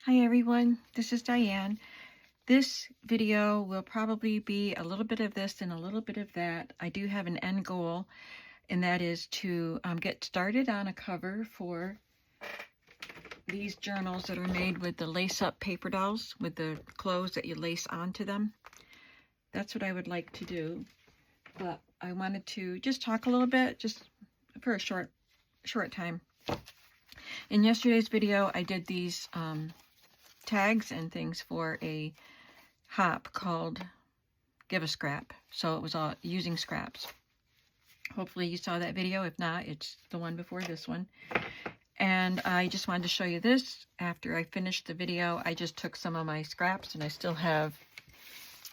Hi everyone, this is Diane. This video will probably be a little bit of this and a little bit of that. I do have an end goal, and that is to get started on a cover for these journals that are made with the lace-up paper dolls with the clothes that you lace onto them. That's what I would like to do, but I wanted to just talk a little bit, just for a short time. In yesterday's video, I did these tags and things for a hop called Give a Scrap. So it was all using scraps. Hopefully you saw that video. If not, it's the one before this one. And I just wanted to show you this. After I finished the video, I just took some of my scraps, and I still have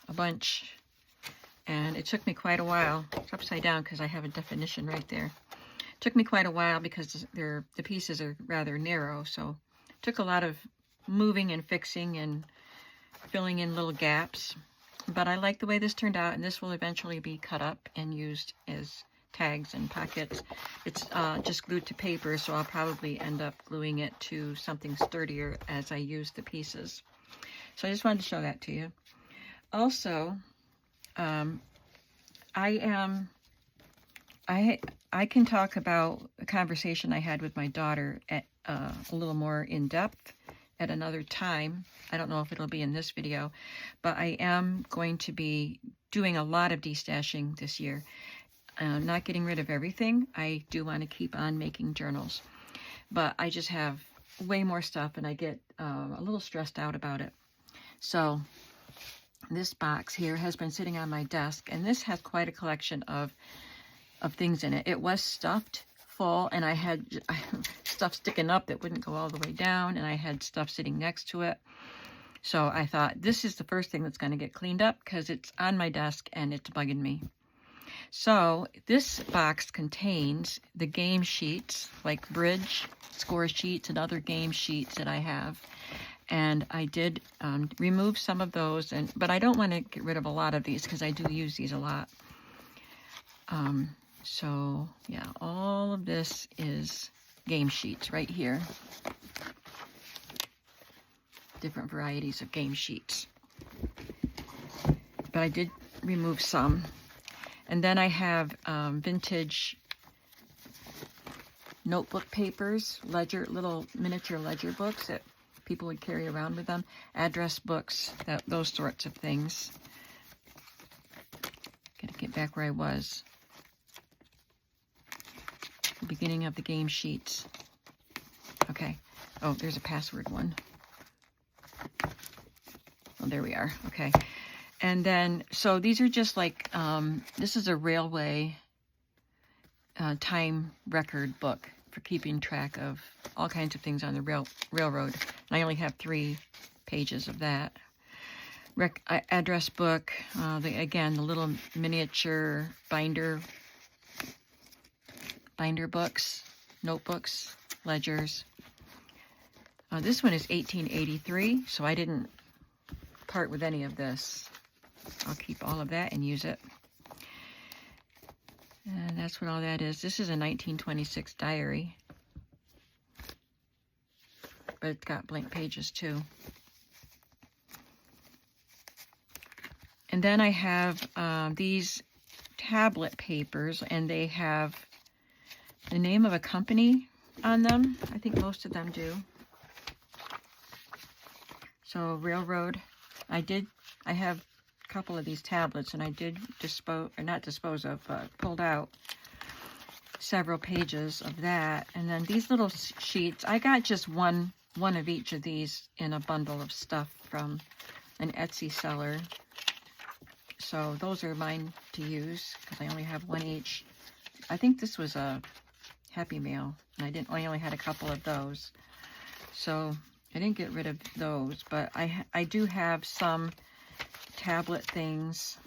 a bunch. And it took me quite a while. It's upside down because I have a definition right there. It took me quite a while because the pieces are rather narrow. So it took a lot of moving and fixing and filling in little gaps. But I like the way this turned out, and this will eventually be cut up and used as tags and pockets. It's just glued to paper, so I'll probably end up gluing it to something sturdier as I use the pieces. So I just wanted to show that to you. Also, I can talk about a conversation I had with my daughter at a little more in depth at another time. I don't know if it'll be in this video, but I am going to be doing a lot of destashing this year. Not getting rid of everything. I do want to keep on making journals, but I just have way more stuff, and I get a little stressed out about it. So this box here has been sitting on my desk, and this has quite a collection of things in it. It was stuffed full, and I had stuff sticking up that wouldn't go all the way down, and I had stuff sitting next to it. So I thought, this is the first thing that's going to get cleaned up because it's on my desk and it's bugging me. So this box contains the game sheets, like bridge, score sheets, and other game sheets that I have. And I did remove some of those, but I don't want to get rid of a lot of these because I do use these a lot. So yeah, all of this is game sheets right here. Different varieties of game sheets. But I did remove some. And then I have vintage notebook papers, little miniature ledger books that people would carry around with them, address books, those sorts of things. Gotta get back where I was. The beginning of the game sheets. Okay. Oh, there's a password one. Oh, there we are. Okay. And then, so these are just like, this is a railway time record book for keeping track of all kinds of things on the railroad. And I only have 3 pages of that. Address book, again, the little miniature binder books, notebooks, ledgers. This one is 1883, so I didn't part with any of this. I'll keep all of that and use it. And that's what all that is. This is a 1926 diary, but it's got blank pages too. And then I have these tablet papers, and they have the name of a company on them. I think most of them do. So railroad. I have a couple of these tablets, and I did pulled out several pages of that. And then these little sheets, I got just one of each of these in a bundle of stuff from an Etsy seller. So those are mine to use because I only have one each. I think this was a Happy Meal, and I only had a couple of those. So I didn't get rid of those, but I do have some tablet things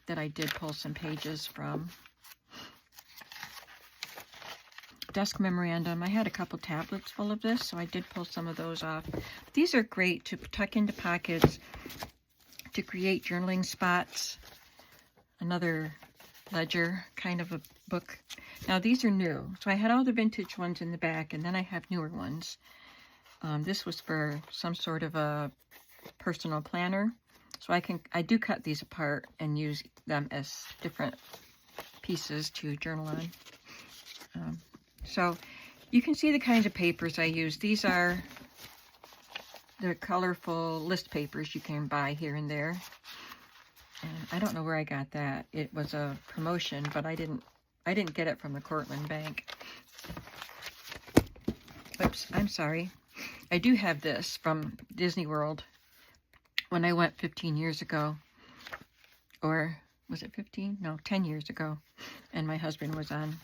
that I did pull some pages from. Desk memorandum. I had a couple tablets full of this, so I did pull some of those off. These are great to tuck into pockets, to create journaling spots. Another ledger kind of a book. Now these are new, so I had all the vintage ones in the back, and then I have newer ones. This was for some sort of a personal planner. So I do cut these apart and use them as different pieces to journal on. So you can see the kinds of papers I use. These are the colorful list papers you can buy here and there. And I don't know where I got that. It was a promotion, but I didn't get it from the Cortland Bank. Oops, I'm sorry. I do have this from Disney World when I went 15 years ago. Or was it 15? No, 10 years ago. And my husband was on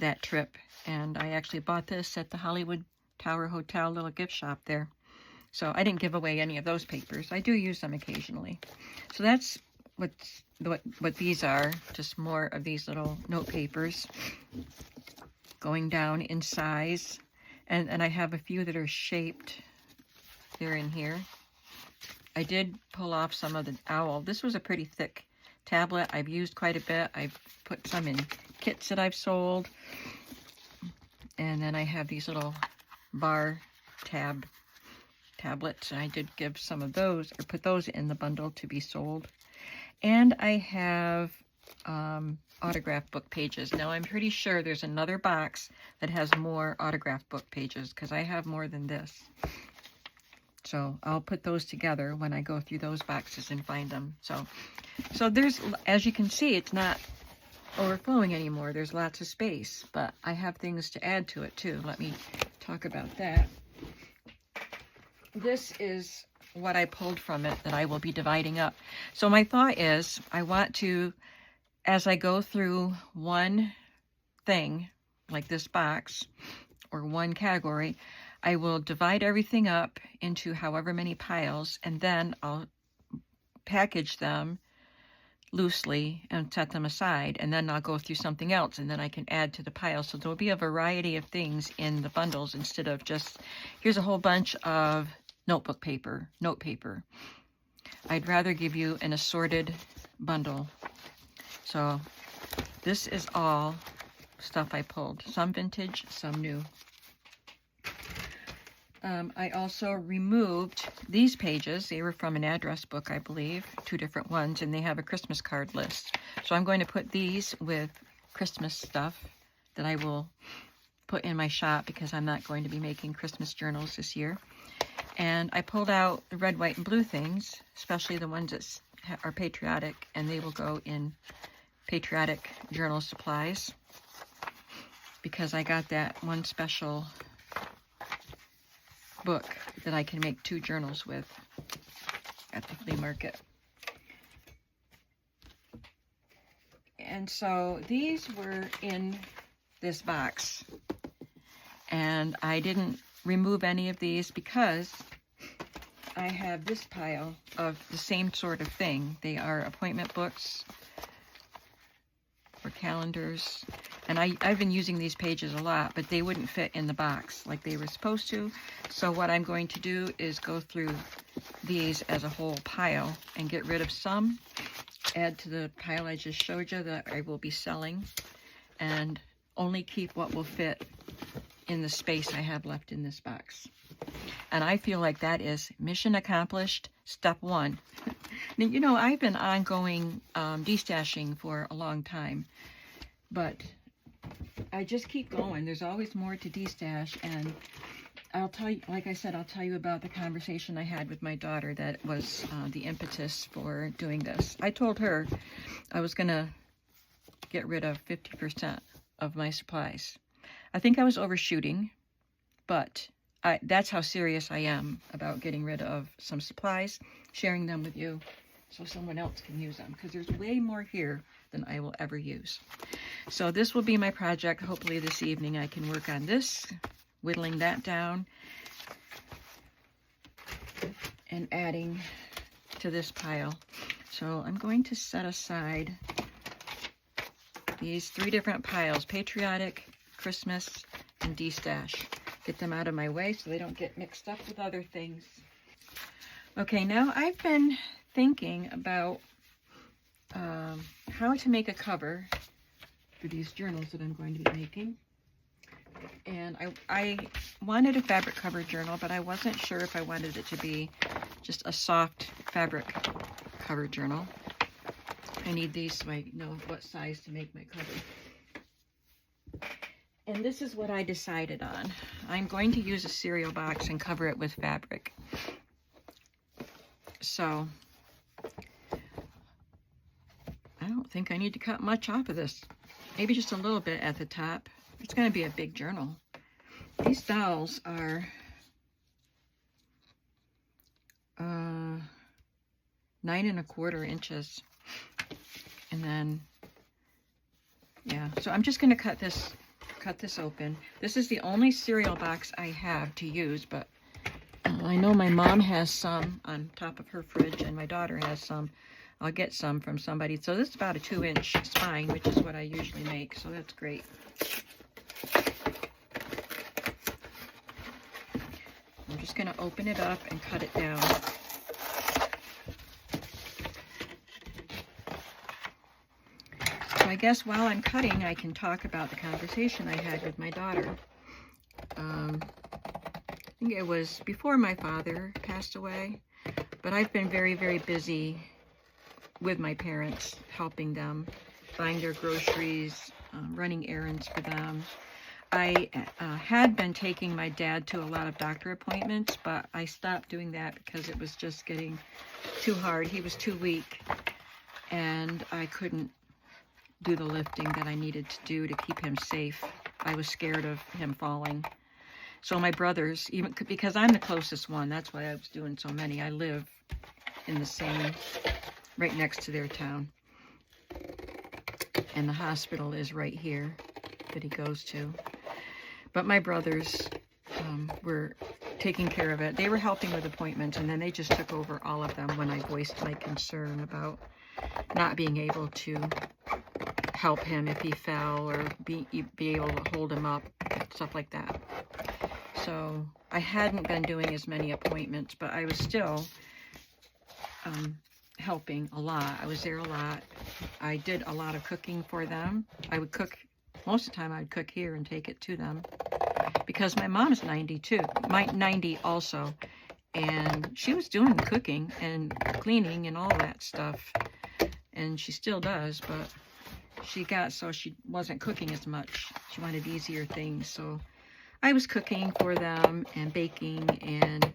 that trip. And I actually bought this at the Hollywood Tower Hotel little gift shop there. So I didn't give away any of those papers. I do use them occasionally. So that's what these are. Just more of these little note papers going down in size. And I have a few that are shaped. They're in here. I did pull off some of the owl. This was a pretty thick tablet. I've used quite a bit. I've put some in kits that I've sold. And then I have these little bar tablets. And I did give some of those, or put those in the bundle to be sold. And I have autograph book pages. Now I'm pretty sure there's another box that has more autograph book pages, because I have more than this. So I'll put those together when I go through those boxes and find them. So there's, as you can see, it's not overflowing anymore. There's lots of space, but I have things to add to it too. Let me talk about that. This is what I pulled from it that I will be dividing up. So my thought is I want to, as I go through one thing, like this box, or one category, I will divide everything up into however many piles, and then I'll package them loosely and set them aside, and then I'll go through something else, and then I can add to the pile. So there'll be a variety of things in the bundles instead of just, here's a whole bunch of note paper. I'd rather give you an assorted bundle. So this is all stuff I pulled. Some vintage, some new. I also removed these pages. They were from an address book, I believe, 2 different ones, and they have a Christmas card list. So I'm going to put these with Christmas stuff that I will put in my shop, because I'm not going to be making Christmas journals this year. And I pulled out the red, white, and blue things, especially the ones that are patriotic, and they will go in patriotic journal supplies, because I got that one special book that I can make 2 journals with at the flea market. And so these were in this box, and I didn't remove any of these because I have this pile of the same sort of thing. They are appointment books or calendars, and I've been using these pages a lot, but they wouldn't fit in the box like they were supposed to. So what I'm going to do is go through these as a whole pile and get rid of some, add to the pile I just showed you that I will be selling, and only keep what will fit in the space I have left in this box. And I feel like that is mission accomplished, step 1. Now, you know, I've been ongoing destashing for a long time, but I just keep going. There's always more to destash, and I'll tell you, like I said, I'll tell you about the conversation I had with my daughter that was the impetus for doing this. I told her I was going to get rid of 50% of my supplies. I think I was overshooting, but that's how serious I am about getting rid of some supplies, sharing them with you so someone else can use them, because there's way more here than I will ever use. So this will be my project. Hopefully this evening I can work on this, whittling that down and adding to this pile. So I'm going to set aside these 3 different piles: patriotic, Christmas, and destash. Get them out of my way so they don't get mixed up with other things. Okay, now I've been thinking about how to make a cover for these journals that I'm going to be making. And I wanted a fabric cover journal, but I wasn't sure if I wanted it to be just a soft fabric cover journal. I need these so I know what size to make my cover. And this is what I decided on. I'm going to use a cereal box and cover it with fabric. So I don't think I need to cut much off of this. Maybe just a little bit at the top. It's going to be a big journal. These dowels are 9 1/4 inches. And then, yeah, so I'm just going to cut this open. This is the only cereal box I have to use, but I know my mom has some on top of her fridge, and my daughter has some. I'll get some from somebody. So this is about a 2-inch spine, which is what I usually make, so that's great. I'm just going to open it up and cut it down. So I guess while I'm cutting, I can talk about the conversation I had with my daughter. I think it was before my father passed away, but I've been very, very busy with my parents, helping them, buying their groceries, running errands for them. I had been taking my dad to a lot of doctor appointments, but I stopped doing that because it was just getting too hard. He was too weak, and I couldn't do the lifting that I needed to do to keep him safe. I was scared of him falling. So my brothers, even because I'm the closest one, that's why I was doing so many. I live in the same, right next to their town. And the hospital is right here that he goes to. But my brothers were taking care of it. They were helping with appointments, and then they just took over all of them when I voiced my concern about not being able to help him if he fell, or be able to hold him up, stuff like that. So I hadn't been doing as many appointments, but I was still helping a lot. I was there a lot. I did a lot of cooking for them. I would cook, most of the time I'd cook here and take it to them, because my mom's 92, 90 also, and she was doing the cooking and cleaning and all that stuff, and she still does, but she got so she wasn't cooking as much. She wanted easier things, so I was cooking for them and baking and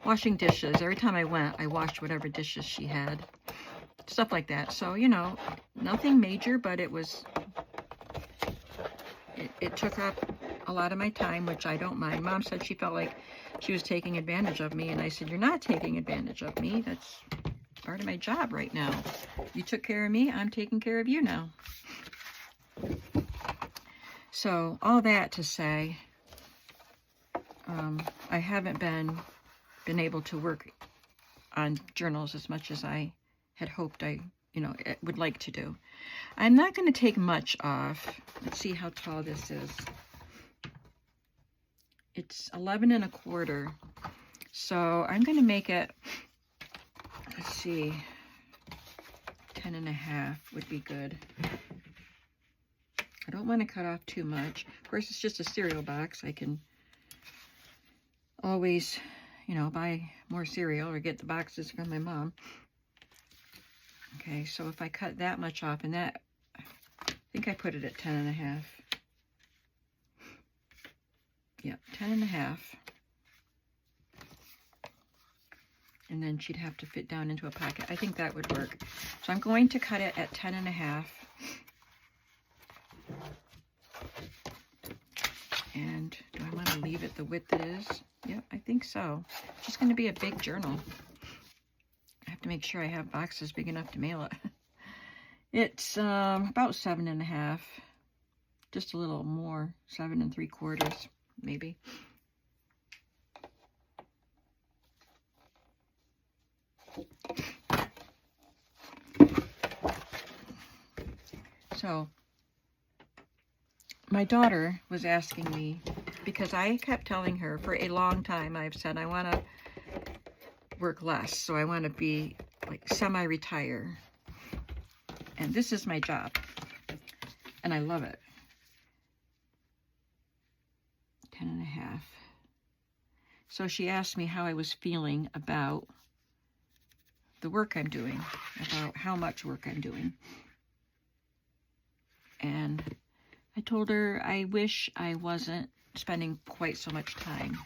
washing dishes. Every time I went, I washed whatever dishes she had, stuff like that. So, you know, nothing major, but it was, it took up a lot of my time, which I don't mind. Mom said she felt like she was taking advantage of me, and I said, you're not taking advantage of me. That's part of my job right now. You took care of me, I'm taking care of you now. So all that to say, I haven't been able to work on journals as much as I had hoped I would like to do. I'm not going to take much off. Let's see how tall this is. It's 11 1/4. So I'm going to make it, let's see, 10 1/2 would be good. I don't want to cut off too much. Of course, it's just a cereal box. I can always, buy more cereal or get the boxes from my mom. Okay, so if I cut that much off, and that, I think I put it at 10 1/2. Yep, 10 1/2. And then she'd have to fit down into a pocket. I think that would work. So I'm going to cut it at 10 1/2. And do I want to leave it the width it is? Yep, I think so. It's just going to be a big journal. I have to make sure I have boxes big enough to mail it. It's about 7 1/2. Just a little more, 7 3/4, maybe. So my daughter was asking me, because I kept telling her for a long time, I've said I want to work less, so I want to be like semi-retire, and this is my job, and I love it. So she asked me how I was feeling about the work I'm doing, about how much work I'm doing. And I told her I wish I wasn't spending quite so much time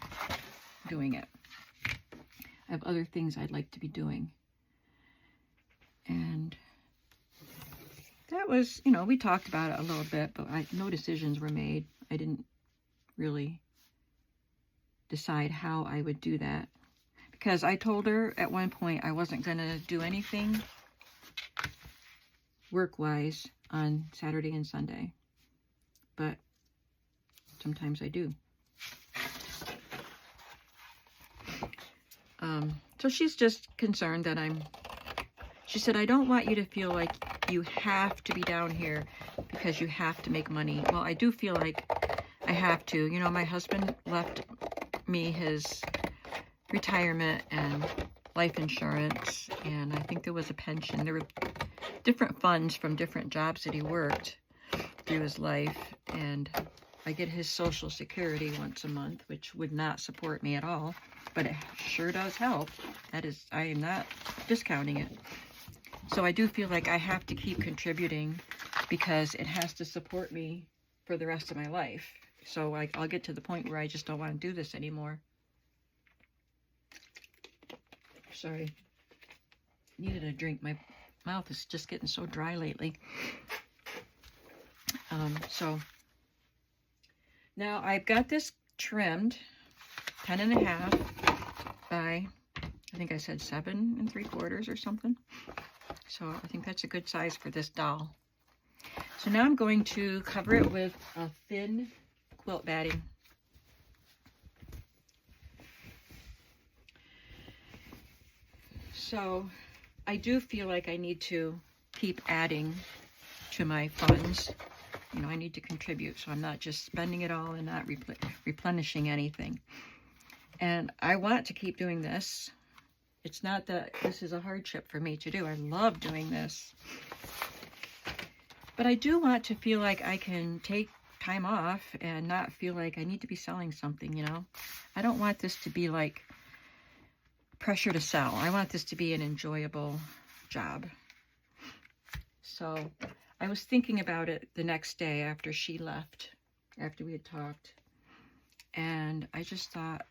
doing it. I have other things I'd like to be doing. And that was, you know, we talked about it a little bit, but no decisions were made. I didn't really decide how I would do that. Because I told her at one point I wasn't going to do anything work-wise on Saturday and Sunday. But sometimes I do. So she's just concerned that she said, I don't want you to feel like you have to be down here because you have to make money. Well, I do feel like I have to. You know, my husband left me his retirement and life insurance, and I think there was a pension. There were different funds from different jobs that he worked through his life, and I get his Social Security once a month, which would not support me at all, but it sure does help. That is, I am not discounting it. So I do feel like I have to keep contributing because it has to support me for the rest of my life. So I'll get to the point where I just don't want to do this anymore. Sorry. Needed a drink. My mouth is just getting so dry lately. So now I've got this trimmed 10.5 by, I think I said 7 3/4 or something. So I think that's a good size for this doll. So now I'm going to cover it with a thin quilt batting. So I do feel like I need to keep adding to my funds. You know, I need to contribute, so I'm not just spending it all and not replenishing anything. And I want to keep doing this. It's not that this is a hardship for me to do. I love doing this. But I do want to feel like I can take time off and not feel like I need to be selling something, you know. I don't want this to be like pressure to sell. I want this to be an enjoyable job. So I was thinking about it the next day after she left, after we had talked. And I just thought,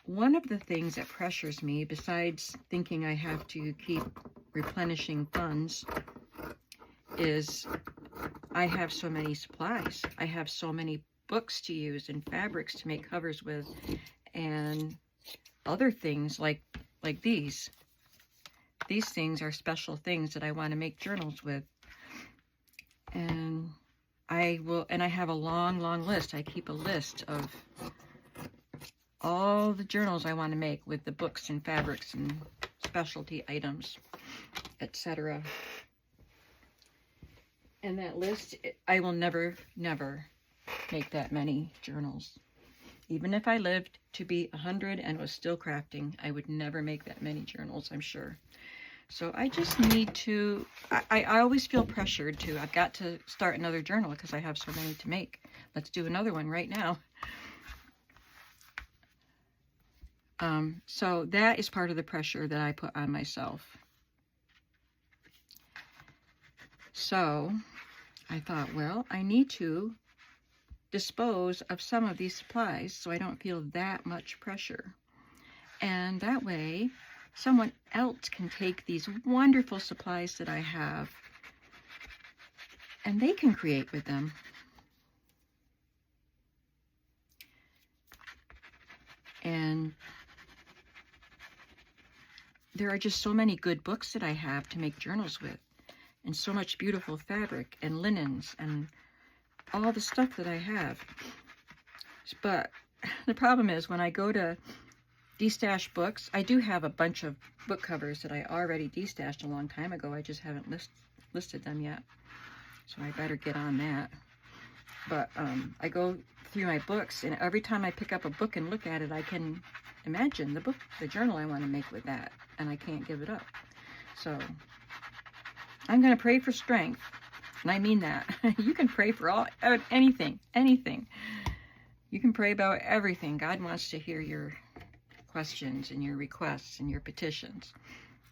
one of the things that pressures me, besides thinking I have to keep replenishing funds, is I have so many supplies. I have so many books to use and fabrics to make covers with, and other things like these. These things are special things that I want to make journals with. And I have a long, long list. I keep a list of all the journals I want to make with the books and fabrics and specialty items, etc. And that list, I will never make that many journals. Even if I lived to be 100 and was still crafting, I would never make that many journals, I'm sure. So I just need to, I always feel pressured to, I've got to start another journal because I have so many to make. Let's do another one right now. So that is part of the pressure that I put on myself. So I thought, well, I need to dispose of some of these supplies so I don't feel that much pressure. And that way, someone else can take these wonderful supplies that I have and they can create with them. And there are just so many good books that I have to make journals with, and so much beautiful fabric and linens and all the stuff that I have. But the problem is when I go to destash books, I do have a bunch of book covers that I already destashed a long time ago. I just haven't listed them yet, so I better get on that. But I go through my books, and every time I pick up a book and look at it, I can imagine the journal I want to make with that, and I can't give it up. So I'm going to pray for strength, and I mean that. You can pray for anything. You can pray about everything. God wants to hear your questions and your requests and your petitions.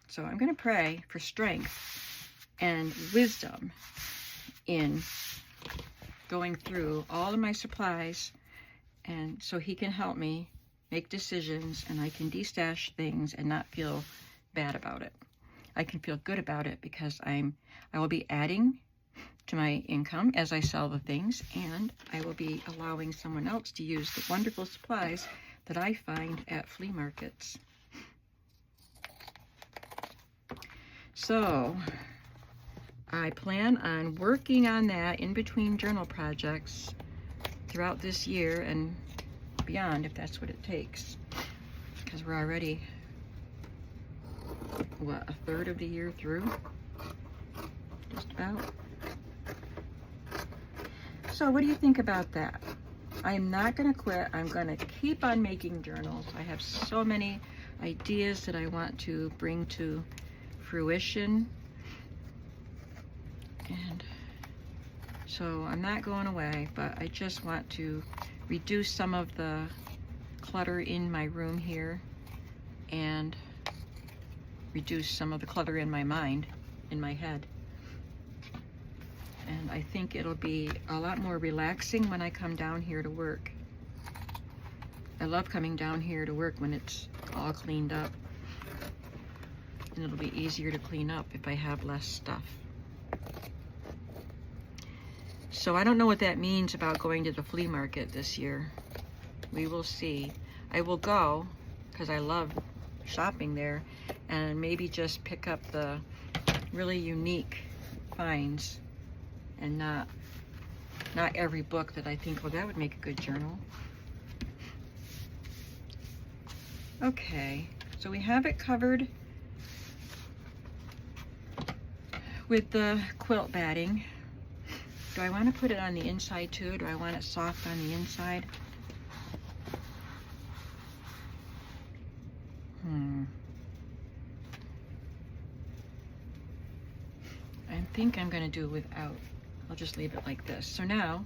So I'm going to pray for strength and wisdom in going through all of my supplies, and so he can help me make decisions, and I can destash things and not feel bad about it. I can feel good about it because I will be adding to my income as I sell the things, and I will be allowing someone else to use the wonderful supplies that I find at flea markets. So I plan on working on that in between journal projects throughout this year and beyond, if that's what it takes, because we're already, what, a third of the year through, just about. So what do you think about that? I'm not going to quit. I'm going to keep on making journals. I have so many ideas that I want to bring to fruition, and so I'm not going away, but I just want to reduce some of the clutter in my room here and reduce some of the clutter in my mind, in my head. And I think it'll be a lot more relaxing when I come down here to work. I love coming down here to work when it's all cleaned up. And it'll be easier to clean up if I have less stuff. So I don't know what that means about going to the flea market this year. We will see. I will go because I love shopping there, and maybe just pick up the really unique finds and not every book that I think, well, that would make a good journal. Okay, so we have it covered with the quilt batting. Do I want to put it on the inside too? Do I want it soft on the inside? I think I'm going to do it without. I'll just leave it like this. So now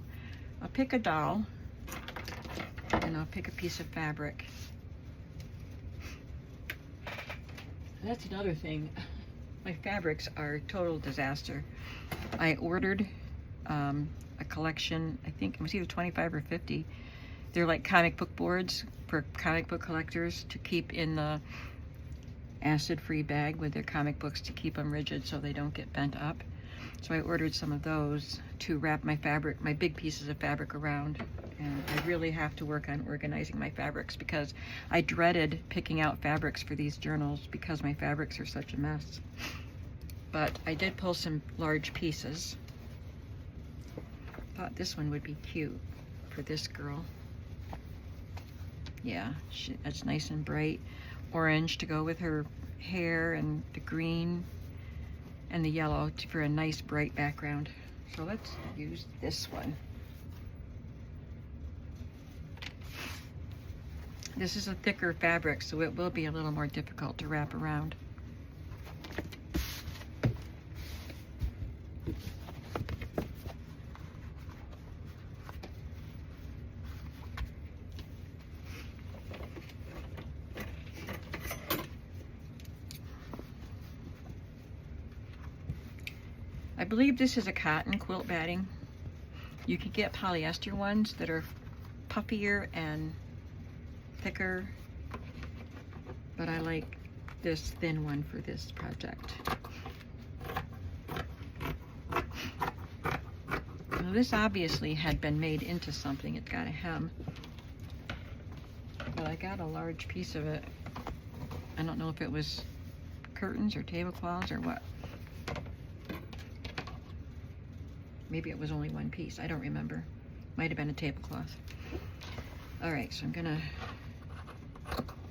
I'll pick a doll and I'll pick a piece of fabric. That's another thing. My fabrics are a total disaster. I ordered a collection, I think it was either 25 or 50. They're like comic book boards for comic book collectors to keep in the acid-free bag with their comic books to keep them rigid so they don't get bent up. So I ordered some of those to wrap my fabric, my big pieces of fabric around. And I really have to work on organizing my fabrics because I dreaded picking out fabrics for these journals because my fabrics are such a mess. But I did pull some large pieces. Thought this one would be cute for this girl. Yeah, it's nice and bright orange to go with her hair, and the green and the yellow for a nice bright background. So let's use this one. This is a thicker fabric, so it will be a little more difficult to wrap around. I believe this is a cotton quilt batting. You can get polyester ones that are puffier and thicker, but I like this thin one for this project. Now this obviously had been made into something. It's got a hem, but I got a large piece of it. I don't know if it was curtains or tablecloths or what. Maybe it was only one piece. I don't remember. Might have been a tablecloth. All right, so I'm gonna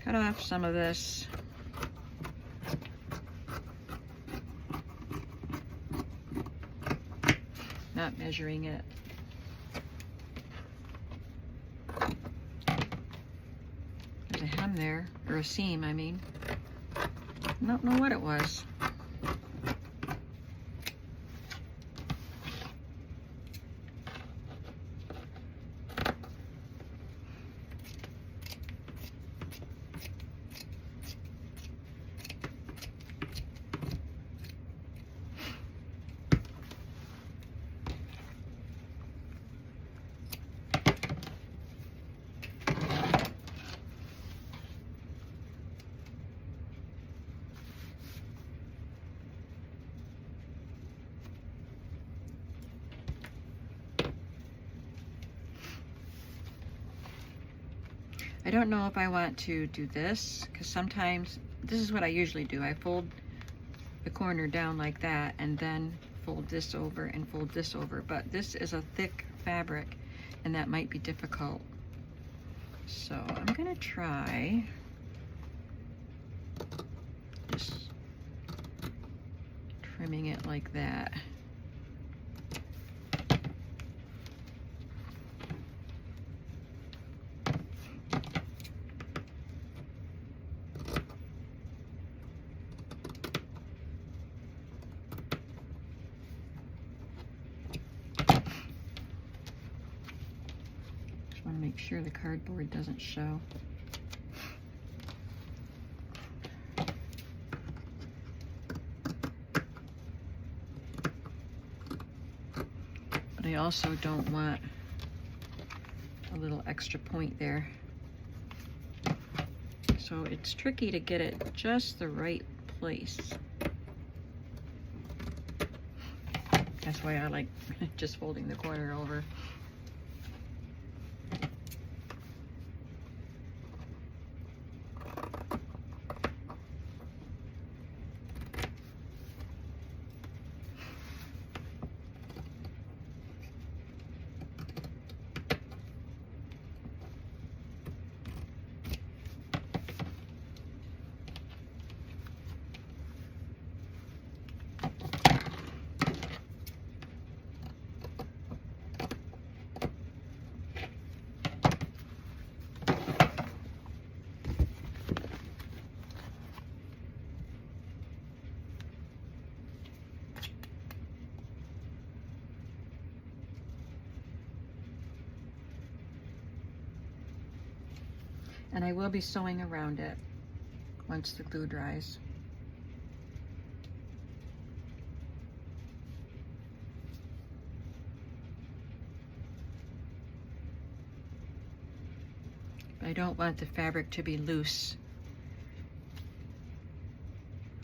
cut off some of this. Not measuring it. There's a hem there, or a seam, I mean. I don't know what it was. I don't know if I want to do this, because sometimes, this is what I usually do. I fold the corner down like that and then fold this over and fold this over. But this is a thick fabric and that might be difficult. So I'm gonna try just trimming it like that. Just want to make sure the cardboard doesn't show. But I also don't want a little extra point there. So it's tricky to get it just the right place. That's why I like just folding the corner over. And I will be sewing around it once the glue dries. But I don't want the fabric to be loose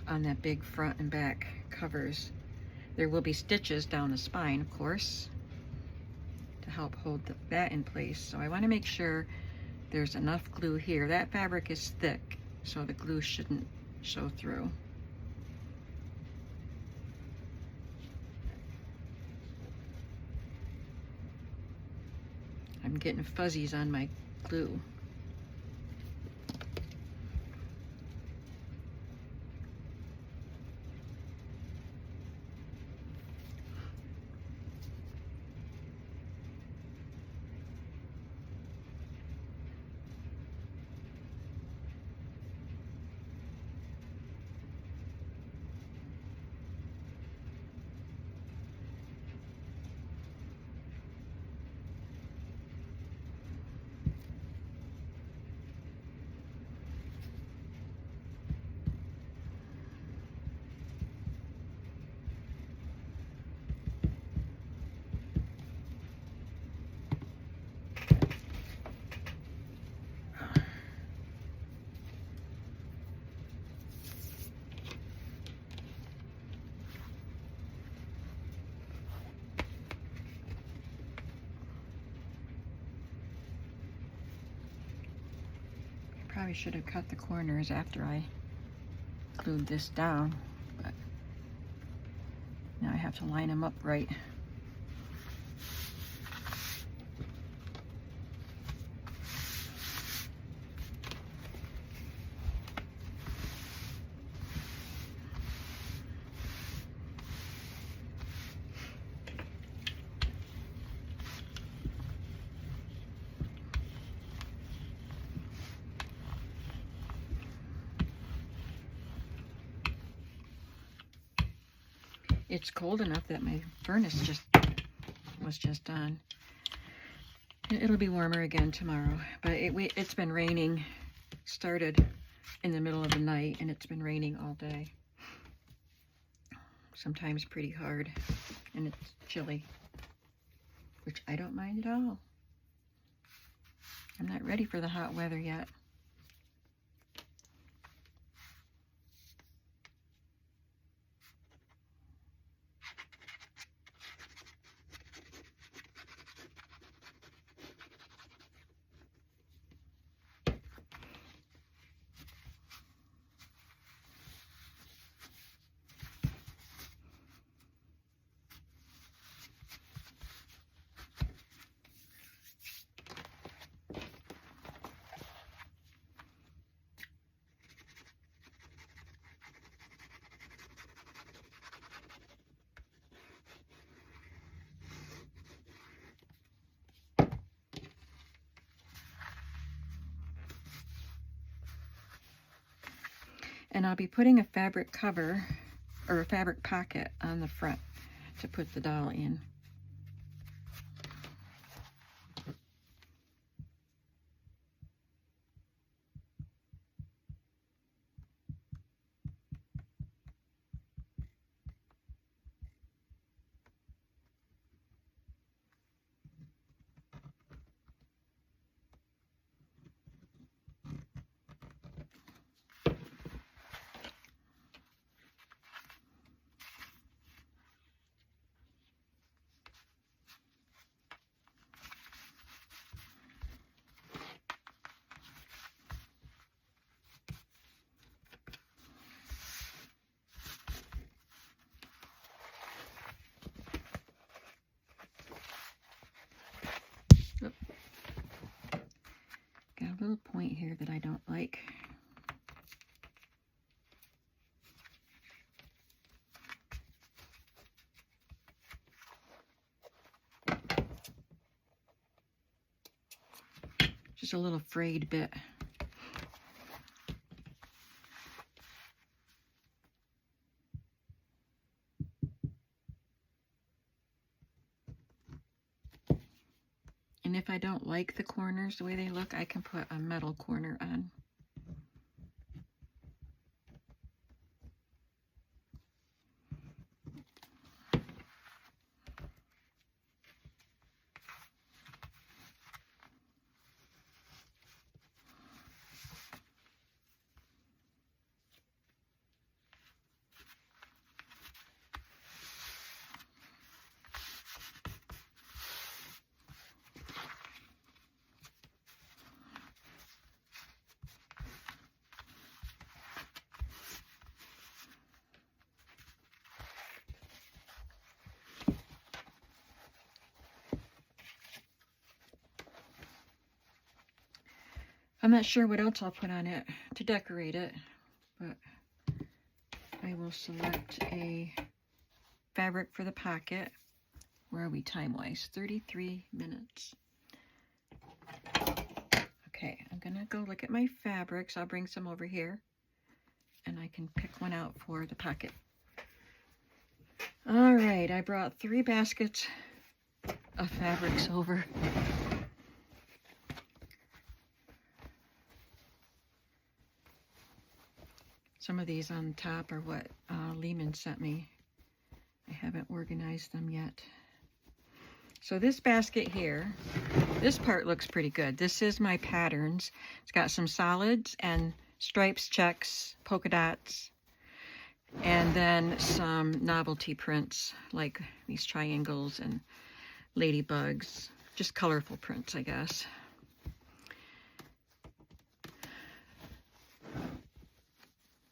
on that big front and back covers. There will be stitches down the spine, of course, to help hold that in place. So I want to make sure there's enough glue here. That fabric is thick, so the glue shouldn't show through. I'm getting fuzzies on my glue. Probably should have cut the corners after I glued this down, but now I have to line them up right. It's cold enough that my furnace was just on. It'll be warmer again tomorrow, but it's been raining. Started in the middle of the night and it's been raining all day. Sometimes pretty hard, and it's chilly, which I don't mind at all. I'm not ready for the hot weather yet. And I'll be putting a fabric cover or a fabric pocket on the front to put the doll in. Got a little point here that I don't like. Just a little frayed bit. And if I don't like the corners the way they look, I can put a metal corner on. I'm not sure what else I'll put on it to decorate it, but I will select a fabric for the pocket. Where are we time-wise? 33 minutes. Okay, I'm gonna go look at my fabrics. I'll bring some over here and I can pick one out for the pocket. All right, I brought 3 baskets of fabrics over. Some of these on top are what Lehman sent me. I haven't organized them yet. So this basket here, this part looks pretty good. This is my patterns. It's got some solids and stripes, checks, polka dots, and then some novelty prints like these triangles and ladybugs. Just colorful prints, I guess.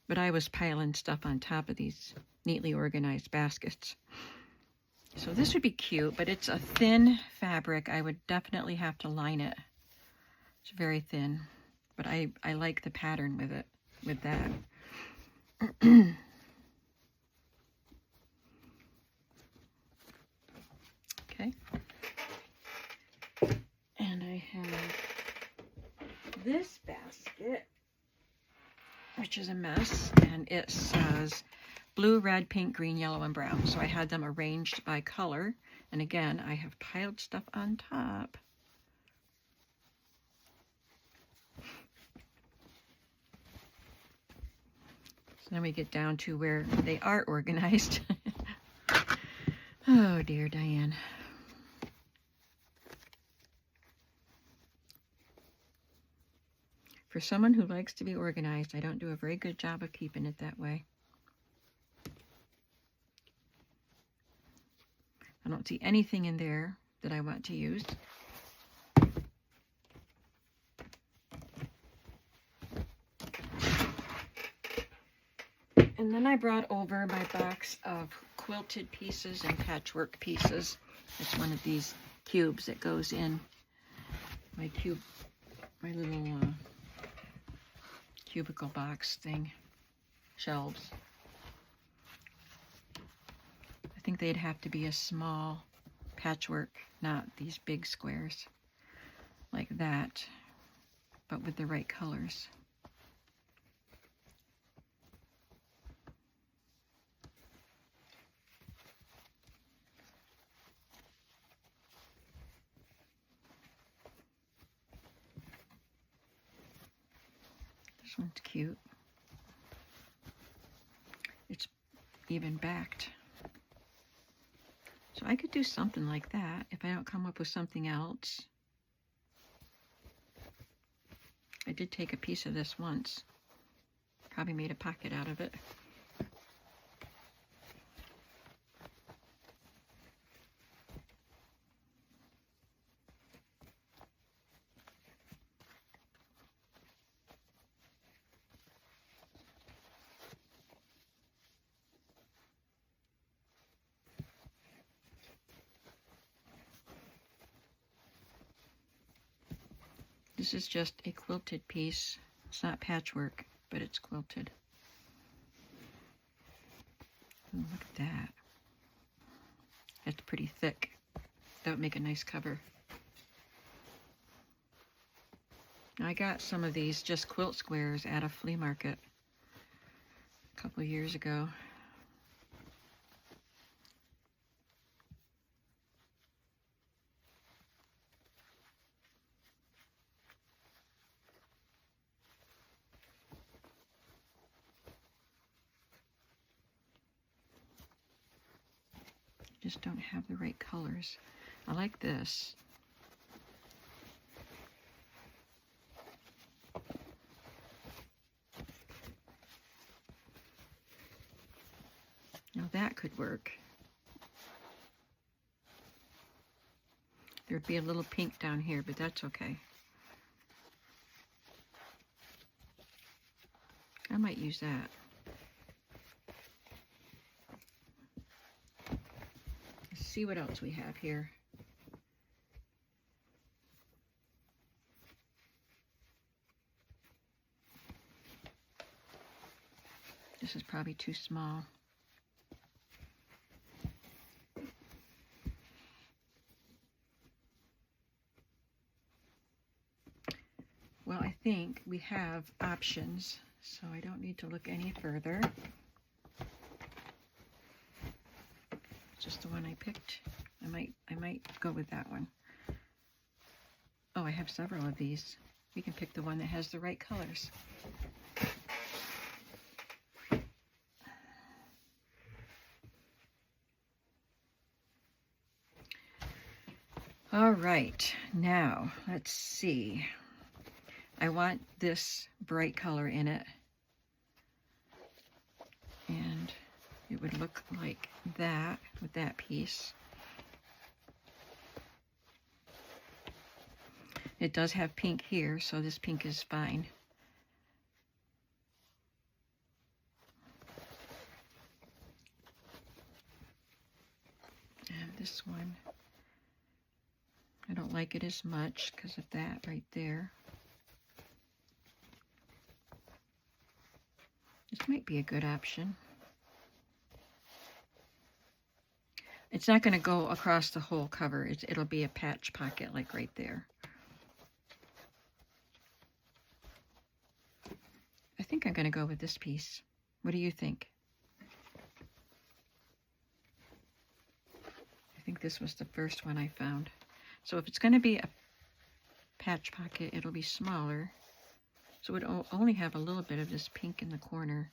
But I was piling stuff on top of these neatly organized baskets. So this would be cute, but it's a thin fabric. I would definitely have to line it. It's very thin, but I like the pattern with it, with that. Okay. And I have this basket, which is a mess, and it says blue, red, pink, green, yellow, and brown. So I had them arranged by color. And again, I have piled stuff on top. So then we get down to where they are organized. Oh dear, Diane. For someone who likes to be organized, I don't do a very good job of keeping it that way. I don't see anything in there that I want to use. And then I brought over my box of quilted pieces and patchwork pieces. It's one of these cubes that goes in my little cubicle box thing, shelves. I think they'd have to be a small patchwork, not these big squares like that, but with the right colors. This one's cute. It's even backed. So I could do something like that if I don't come up with something else. I did take a piece of this once. Probably made a pocket out of it. This is just a quilted piece. It's not patchwork, but it's quilted. Ooh, look at that. That's pretty thick. That would make a nice cover. I got some of these just quilt squares at a flea market a couple of years ago. Just don't have the right colors. I like this. Now that could work. There'd be a little pink down here, but that's okay. I might use that. Let's see what else we have here. This is probably too small. Well, I think we have options, so I don't need to look any further. Just the one I picked. I might go with that one. Oh, I have several of these. We can pick the one that has the right colors. All right, now let's see. I want this bright color in it, and it would look like that with that piece. It does have pink here, so this pink is fine. And this one, I don't like it as much because of that right there. This might be a good option. It's not going to go across the whole cover. It'll be a patch pocket like right there. I think I'm going to go with this piece. What do you think? I think this was the first one I found. So if it's going to be a patch pocket, it'll be smaller. So it'll only have a little bit of this pink in the corner.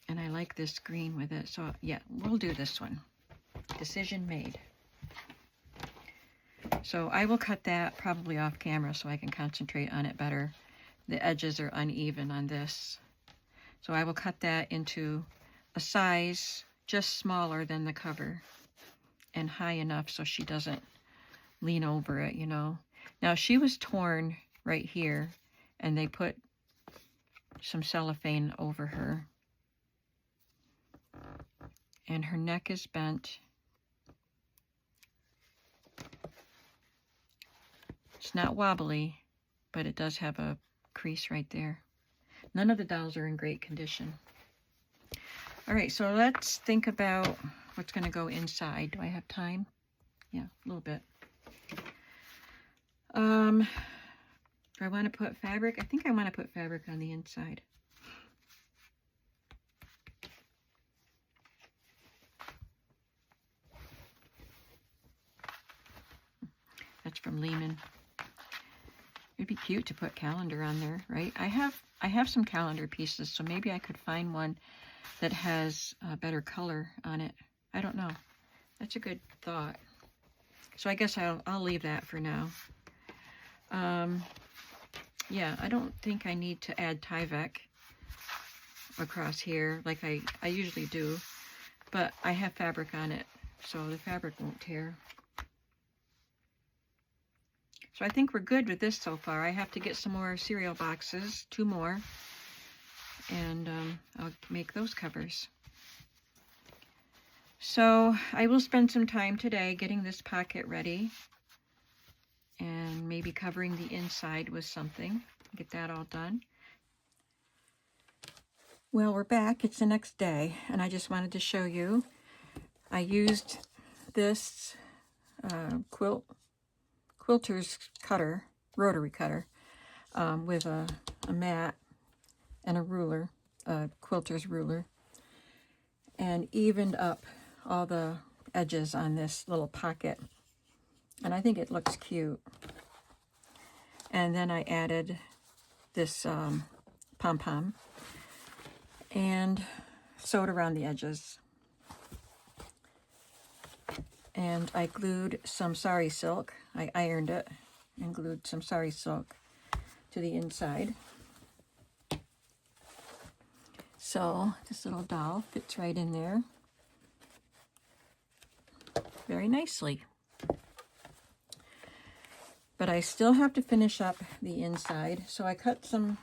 And I like this green with it. So yeah, we'll do this one. Decision made. So I will cut that probably off camera so I can concentrate on it better. The edges are uneven on this. So I will cut that into a size just smaller than the cover and high enough so she doesn't lean over it, you know. Now she was torn right here and they put some cellophane over her. And her neck is bent. It's not wobbly, but it does have a crease right there. None of the dolls are in great condition. All right, so let's think about what's going to go inside. Do I have time? Yeah, a little bit. Do I want to put fabric? I think I want to put fabric on the inside. That's from Lehman. It'd be cute to put calendar on there, right? I have some calendar pieces, so maybe I could find one that has a better color on it. I don't know. That's a good thought. So I guess I'll leave that for now. Yeah, I don't think I need to add Tyvek across here like I usually do, but I have fabric on it, so the fabric won't tear. So I think we're good with this so far. I have to get some more cereal boxes, 2 more, and I'll make those covers. So I will spend some time today getting this pocket ready and maybe covering the inside with something. Get that all done. Well, we're back. It's the next day, and I just wanted to show you. I used this quilter's cutter, rotary cutter, with a mat and a ruler, a quilter's ruler, and evened up all the edges on this little pocket. And I think it looks cute. And then I added this pom-pom and sewed around the edges. And I glued some sari silk. I ironed it and glued some sari silk to the inside. So this little doll fits right in there very nicely. But I still have to finish up the inside, so I cut some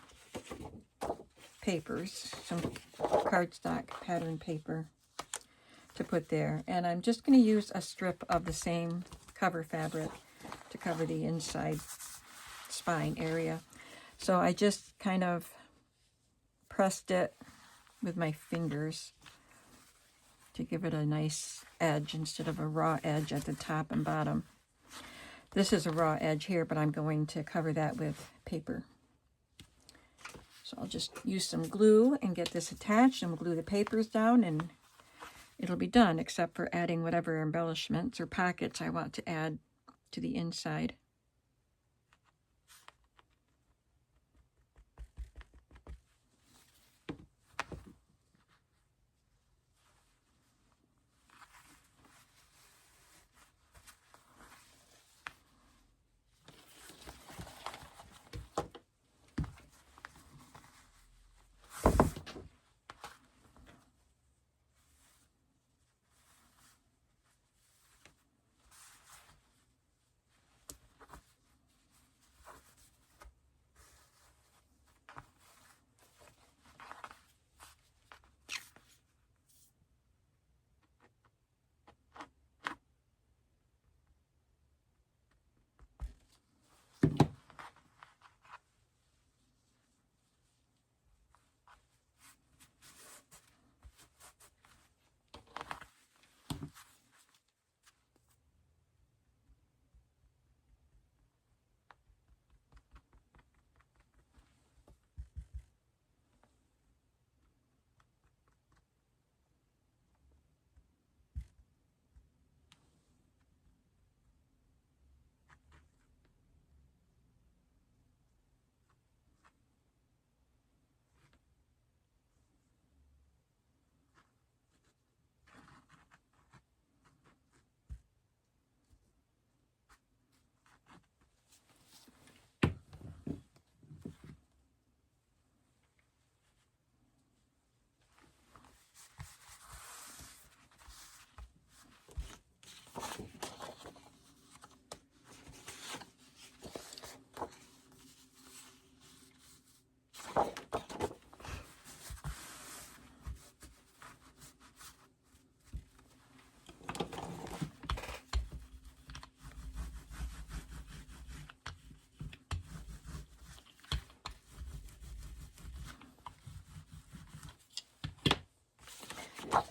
papers, some cardstock pattern paper to put there. And I'm just going to use a strip of the same cover fabric to cover the inside spine area. So I just kind of pressed it with my fingers to give it a nice edge instead of a raw edge at the top and bottom. This is a raw edge here, but I'm going to cover that with paper. So I'll just use some glue and get this attached, and we'll glue the papers down, and it'll be done, except for adding whatever embellishments or pockets I want to add to the inside.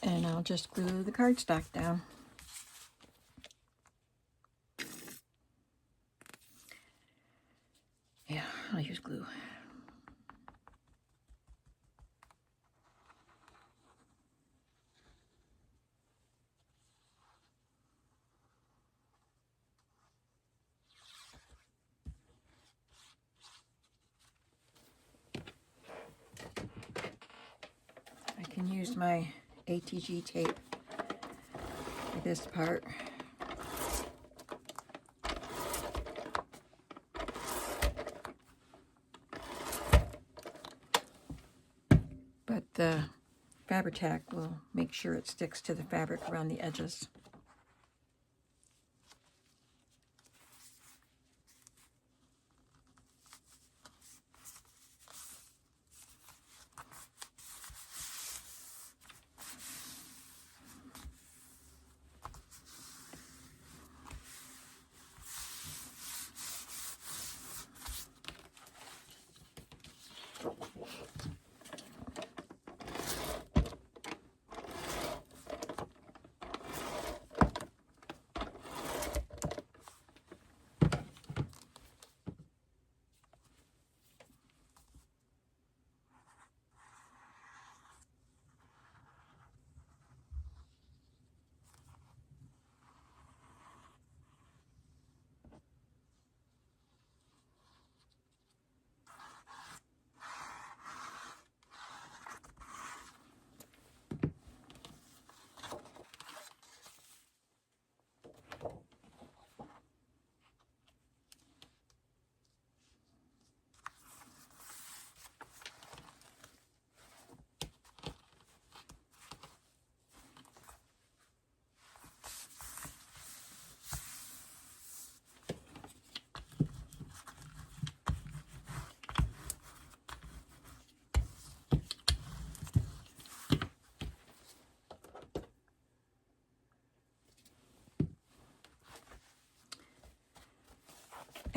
And I'll just glue the cardstock down. Yeah, I'll use glue. can use my ATG tape for this part. But the Fabri-Tac will make sure it sticks to the fabric around the edges.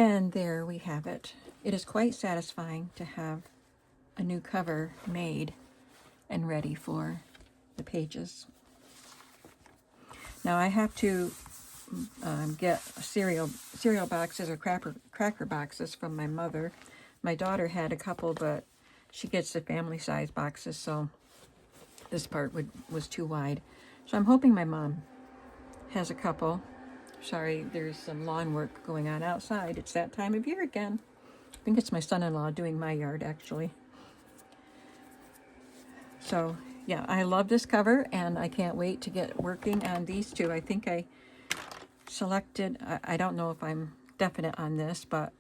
And there we have it. It is quite satisfying to have a new cover made and ready for the pages. Now I have to get cereal boxes or cracker boxes from my mother. My daughter had a couple, but she gets the family size boxes, so this part was too wide. So I'm hoping my mom has a couple. Sorry, there's some lawn work going on outside. It's that time of year again. I think it's my son-in-law doing my yard, actually. So, yeah, I love this cover, and I can't wait to get working on these two. I think I selected, I don't know if I'm definite on this, but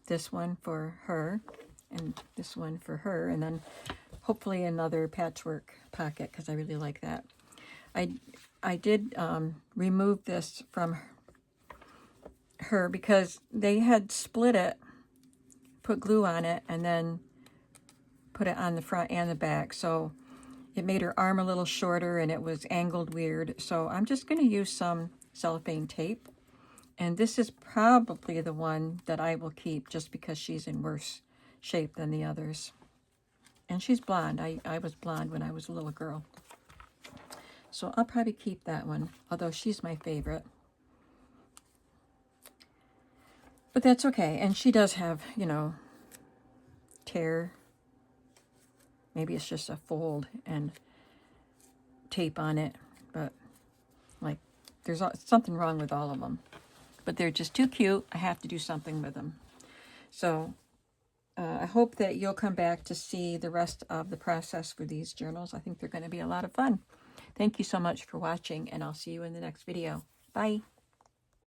this one for her, and this one for her, and then hopefully another patchwork pocket, because I really like that. I did remove this from her because they had split it, put glue on it, and then put it on the front and the back. So it made her arm a little shorter and it was angled weird. So I'm just going to use some cellophane tape. And this is probably the one that I will keep just because she's in worse shape than the others. And she's blonde. I was blonde when I was a little girl. So I'll probably keep that one, although she's my favorite. But that's okay. And she does have, you know, tear. Maybe it's just a fold and tape on it. But, like, there's something wrong with all of them. But they're just too cute. I have to do something with them. So I hope that you'll come back to see the rest of the process for these journals. I think they're going to be a lot of fun. Thank you so much for watching, and I'll see you in the next video. Bye.